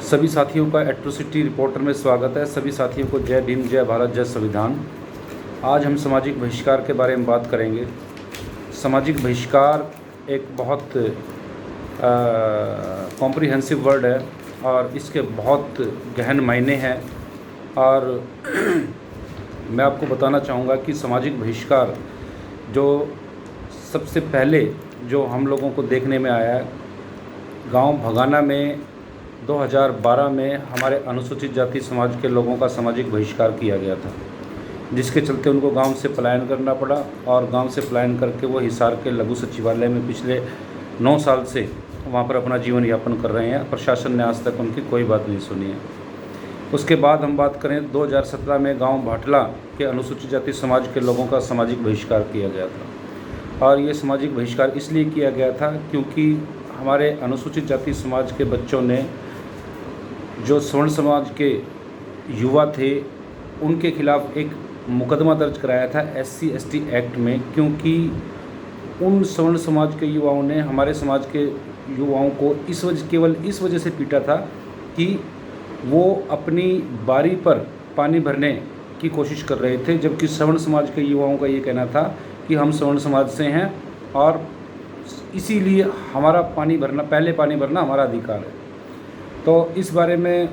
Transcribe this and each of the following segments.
सभी साथियों का एट्रोसिटी रिपोर्टर में स्वागत है। सभी साथियों को जय भीम, जय भारत, जय संविधान। आज हम सामाजिक बहिष्कार के बारे में बात करेंगे। सामाजिक बहिष्कार एक बहुत कॉम्प्रिहेंसिव वर्ड है और इसके बहुत गहन मायने हैं और मैं आपको बताना चाहूँगा कि सामाजिक बहिष्कार जो सबसे पहले जो हम लोगों को देखने में आया है, गांव भगाना में 2012 में हमारे अनुसूचित जाति समाज के लोगों का सामाजिक बहिष्कार किया गया था, जिसके चलते उनको गांव से पलायन करना पड़ा और गांव से पलायन करके वो हिसार के लघु सचिवालय में पिछले 9 साल से वहां पर अपना जीवन यापन कर रहे हैं। प्रशासन ने आज तक उनकी कोई बात नहीं सुनी है। उसके बाद हम बात करें 2017 में गांव भाटला के अनुसूचित जाति समाज के लोगों का सामाजिक बहिष्कार किया गया था और ये सामाजिक बहिष्कार इसलिए किया गया था क्योंकि हमारे अनुसूचित जाति समाज के बच्चों ने जो स्वर्ण समाज के युवा थे उनके खिलाफ एक मुकदमा दर्ज कराया था SC/ST एक्ट में, क्योंकि उन स्वर्ण समाज के युवाओं ने हमारे समाज के युवाओं को केवल इस वजह से पीटा था कि वो अपनी बारी पर पानी भरने की कोशिश कर रहे थे, जबकि स्वर्ण समाज के युवाओं का ये कहना था कि हम स्वर्ण समाज से हैं और इसीलिए हमारा पहले पानी भरना हमारा अधिकार है। तो इस बारे में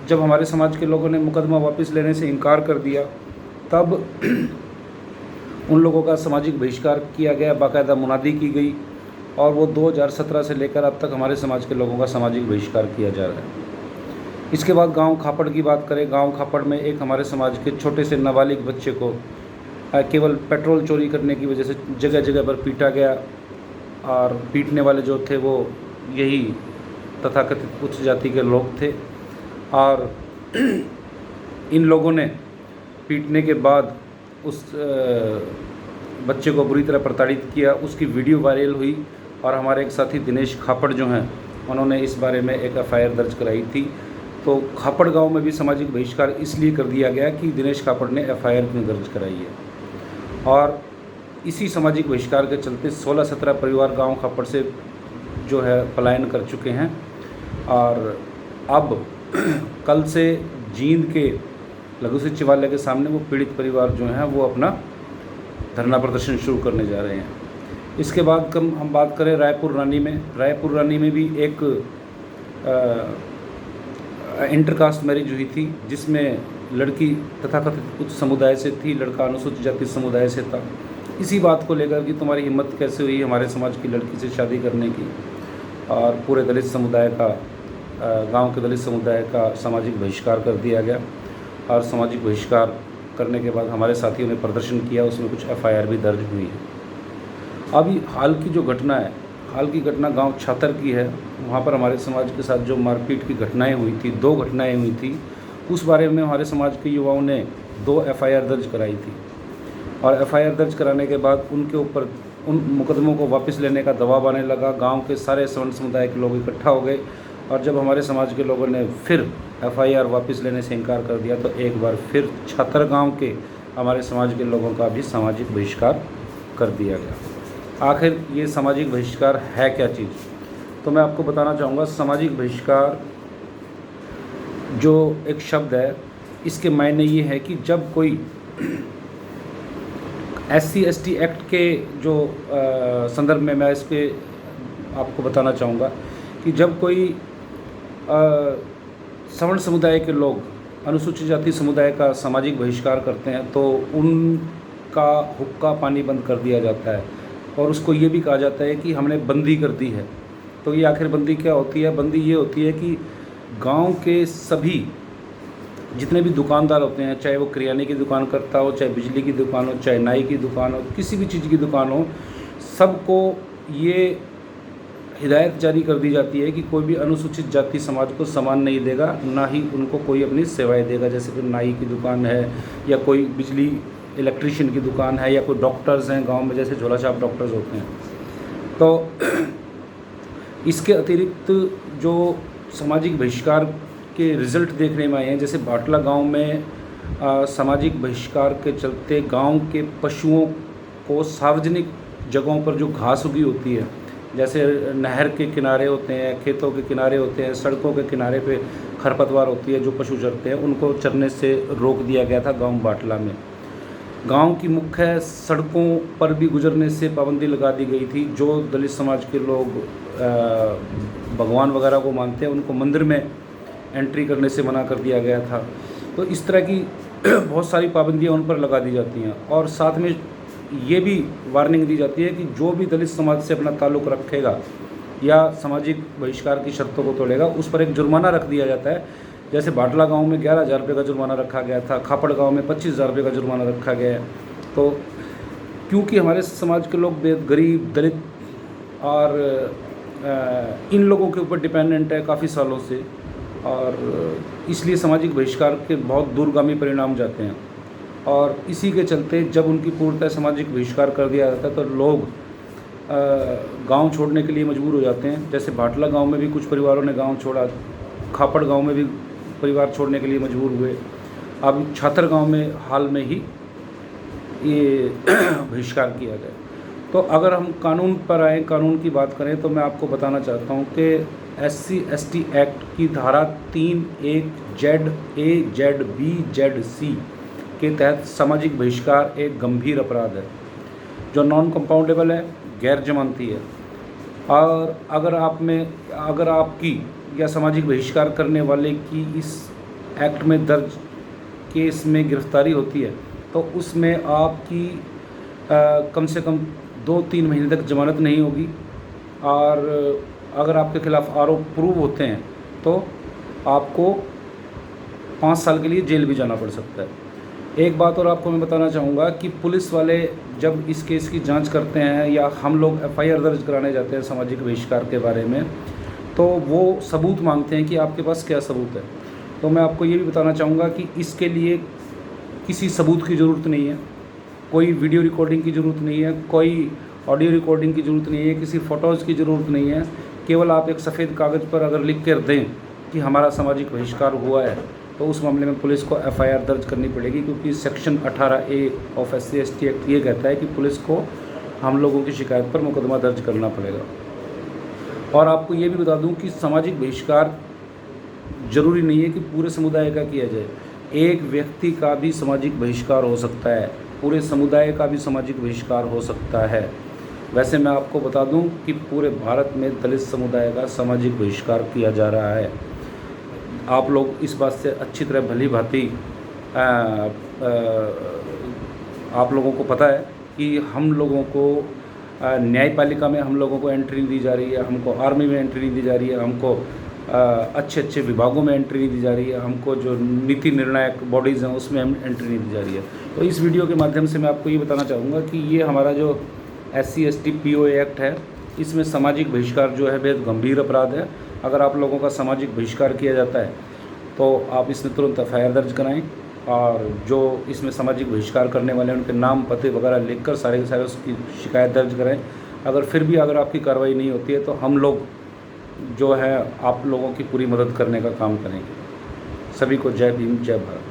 जब हमारे समाज के लोगों ने मुकदमा वापस लेने से इनकार कर दिया, तब उन लोगों का सामाजिक बहिष्कार किया गया, बाकायदा मुनादी की गई और वो 2017 से लेकर अब तक हमारे समाज के लोगों का सामाजिक बहिष्कार किया जा रहा है। इसके बाद गांव खापड़ की बात करें। गांव खापड़ में एक हमारे समाज के छोटे से नाबालिग बच्चे को केवल पेट्रोल चोरी करने की वजह से जगह जगह पर पीटा गया और पीटने वाले जो थे वो यही तथाकथित उच्च जाति के लोग थे और इन लोगों ने पीटने के बाद उस बच्चे को बुरी तरह प्रताड़ित किया। उसकी वीडियो वायरल हुई और हमारे एक साथी दिनेश खापड़ जो हैं उन्होंने इस बारे में एक FIR दर्ज कराई थी। तो खापड़ गांव में भी सामाजिक बहिष्कार इसलिए कर दिया गया कि दिनेश खापड़ ने FIR क्यों दर्ज कराई है और इसी सामाजिक बहिष्कार के चलते 16-17 परिवार गांव खापड़ से जो है पलायन कर चुके हैं और अब कल से जींद के लघु सचिवालय के सामने वो पीड़ित परिवार जो हैं वो अपना धरना प्रदर्शन शुरू करने जा रहे हैं। इसके बाद हम बात करें रायपुर रानी में भी एक इंटरकास्ट मैरिज हुई थी, जिसमें लड़की तथाकथित उच्च समुदाय से थी, लड़का अनुसूचित जाति समुदाय से था। इसी बात को लेकर कि तुम्हारी हिम्मत कैसे हुई हमारे समाज की लड़की से शादी करने की, और पूरे दलित समुदाय का गांव के दलित समुदाय का सामाजिक बहिष्कार कर दिया गया और सामाजिक बहिष्कार करने के बाद हमारे साथियों ने प्रदर्शन किया, उसमें कुछ FIR भी दर्ज हुई है। अभी हाल की घटना गांव छातर की है। वहां पर हमारे समाज के साथ जो मारपीट की घटनाएं हुई थी, 2 घटनाएं हुई थी, उस बारे में हमारे समाज के युवाओं ने 2 FIR दर्ज कराई थी और FIR दर्ज कराने के बाद उनके ऊपर उन मुकदमों को वापस लेने का दबाव आने लगा। गांव के सारे स्वर्ण समुदाय के लोग इकट्ठा हो गए और जब हमारे समाज के लोगों ने फिर FIR वापस लेने से इनकार कर दिया तो एक बार फिर छातर गांव के हमारे समाज के लोगों का भी सामाजिक बहिष्कार कर दिया गया। आखिर ये सामाजिक बहिष्कार है क्या चीज़, तो मैं आपको बताना चाहूँगा। सामाजिक बहिष्कार जो एक शब्द है, इसके मायने ये है कि जब कोई SC/ST एक्ट के जो संदर्भ में मैं इसके आपको बताना चाहूँगा कि जब कोई सवर्ण समुदाय के लोग अनुसूचित जाति समुदाय का सामाजिक बहिष्कार करते हैं तो उनका हुक्का पानी बंद कर दिया जाता है और उसको ये भी कहा जाता है कि हमने बंदी कर दी है। तो ये आखिर बंदी क्या होती है? बंदी ये होती है कि गांव के सभी जितने भी दुकानदार होते हैं, चाहे वो किराने की दुकान करता हो, चाहे बिजली की दुकान हो, चाहे नाई की दुकान हो, किसी भी चीज़ की दुकान हो, सबको ये हिदायत जारी कर दी जाती है कि कोई भी अनुसूचित जाति समाज को सामान नहीं देगा, ना ही उनको कोई अपनी सेवाएं देगा। जैसे कि नाई की दुकान है या कोई बिजली इलेक्ट्रीशियन की दुकान है या कोई डॉक्टर्स हैं गांव में, जैसे झोलाछाप डॉक्टर्स होते हैं। तो इसके अतिरिक्त जो सामाजिक बहिष्कार के रिज़ल्ट देखने में आए हैं, जैसे भाटला गांव में सामाजिक बहिष्कार के चलते गांव के पशुओं को सार्वजनिक जगहों पर जो घास उगी होती है जैसे नहर के किनारे होते हैं, खेतों के किनारे होते हैं, सड़कों के किनारे पे खरपतवार होती है जो पशु चरते हैं, उनको चरने से रोक दिया गया था गांव बाटला में। गांव की मुख्य सड़कों पर भी गुजरने से पाबंदी लगा दी गई थी। जो दलित समाज के लोग भगवान वगैरह को मानते हैं, उनको मंदिर में एंट्री करने से मना कर दिया गया था। तो इस तरह की बहुत सारी पाबंदियां उन पर लगा दी जाती हैं। और साथ में ये भी वार्निंग दी जाती है कि जो भी दलित समाज से अपना ताल्लुक़ रखेगा या सामाजिक बहिष्कार की शर्तों को तोड़ेगा, उस पर एक जुर्माना रख दिया जाता है। जैसे बाटला गांव में 11,000 रुपये का जुर्माना रखा गया था, खापड़ गांव में 25,000 रुपये का जुर्माना रखा गया है। तो क्योंकि हमारे समाज के लोग बेहद गरीब, दलित और इन लोगों के ऊपर डिपेंडेंट है काफ़ी सालों से, और इसलिए सामाजिक बहिष्कार के बहुत दूरगामी परिणाम जाते हैं। और इसी के चलते जब उनकी पूर्णतः सामाजिक बहिष्कार कर दिया जाता है तो लोग गांव छोड़ने के लिए मजबूर हो जाते हैं। जैसे बाटला गांव में भी कुछ परिवारों ने गांव छोड़ा, खापड़ गांव में भी परिवार छोड़ने के लिए मजबूर हुए। अब छात्र गांव में हाल में ही ये बहिष्कार किया गया। तो अगर हम कानून पर आएँ, कानून की बात करें, तो मैं आपको बताना चाहता हूँ कि SC/ST एक्ट की धारा 3(1)ZA(ZB)(ZC) के तहत सामाजिक बहिष्कार एक गंभीर अपराध है जो नॉन कंपाउंडेबल है, गैर जमानती है। और अगर आपकी या सामाजिक बहिष्कार करने वाले की इस एक्ट में दर्ज केस में गिरफ्तारी होती है तो उसमें आपकी कम से कम 2-3 महीने तक जमानत नहीं होगी। और अगर आपके खिलाफ़ आरोप प्रूव होते हैं तो आपको 5 साल के लिए जेल भी जाना पड़ सकता है। एक बात और आपको मैं बताना चाहूँगा कि पुलिस वाले जब इस केस की जांच करते हैं या हम लोग FIR दर्ज कराने जाते हैं सामाजिक बहिष्कार के बारे में, तो वो सबूत मांगते हैं कि आपके पास क्या सबूत है। तो मैं आपको ये भी बताना चाहूँगा कि इसके लिए किसी सबूत की ज़रूरत नहीं है, कोई वीडियो रिकॉर्डिंग की ज़रूरत नहीं है, कोई ऑडियो रिकॉर्डिंग की ज़रूरत नहीं है, किसी फ़ोटोज़ की ज़रूरत नहीं है। केवल आप एक सफ़ेद कागज़ पर अगर लिख कर दें कि हमारा सामाजिक बहिष्कार हुआ है तो उस मामले में पुलिस को FIR दर्ज करनी पड़ेगी, क्योंकि section 18A of SC/ST act ये कहता है कि पुलिस को हम लोगों की शिकायत पर मुकदमा दर्ज करना पड़ेगा। और आपको ये भी बता दूं कि सामाजिक बहिष्कार ज़रूरी नहीं है कि पूरे समुदाय का किया जाए। एक व्यक्ति का भी सामाजिक बहिष्कार हो सकता है, पूरे समुदाय का भी सामाजिक बहिष्कार हो सकता है। वैसे मैं आपको बता दूं कि पूरे भारत में दलित समुदाय का सामाजिक बहिष्कार किया जा रहा है। आप लोग इस बात से अच्छी तरह भली भांति आप लोगों को पता है कि हम लोगों को न्यायपालिका में हम लोगों को एंट्री दी जा रही है, हमको आर्मी में एंट्री दी जा रही है, हमको अच्छे अच्छे विभागों में एंट्री दी जा रही है, हमको जो नीति निर्णायक बॉडीज़ हैं उसमें हम एंट्री नहीं दी जा रही है। तो इस वीडियो के माध्यम से मैं आपको ये बताना चाहूँगा कि ये हमारा जो SC/ST POA एक्ट है, इसमें सामाजिक बहिष्कार जो है बेहद गंभीर अपराध है। अगर आप लोगों का सामाजिक बहिष्कार किया जाता है तो आप इसमें तुरंत FIR दर्ज कराएं, और जो इसमें सामाजिक बहिष्कार करने वाले हैं उनके नाम, पते वगैरह लिखकर सारे के सारे उसकी शिकायत दर्ज करें। अगर फिर भी अगर आपकी कार्रवाई नहीं होती है तो हम लोग जो है आप लोगों की पूरी मदद करने का काम करेंगे। सभी को जय भीम, जय भारत।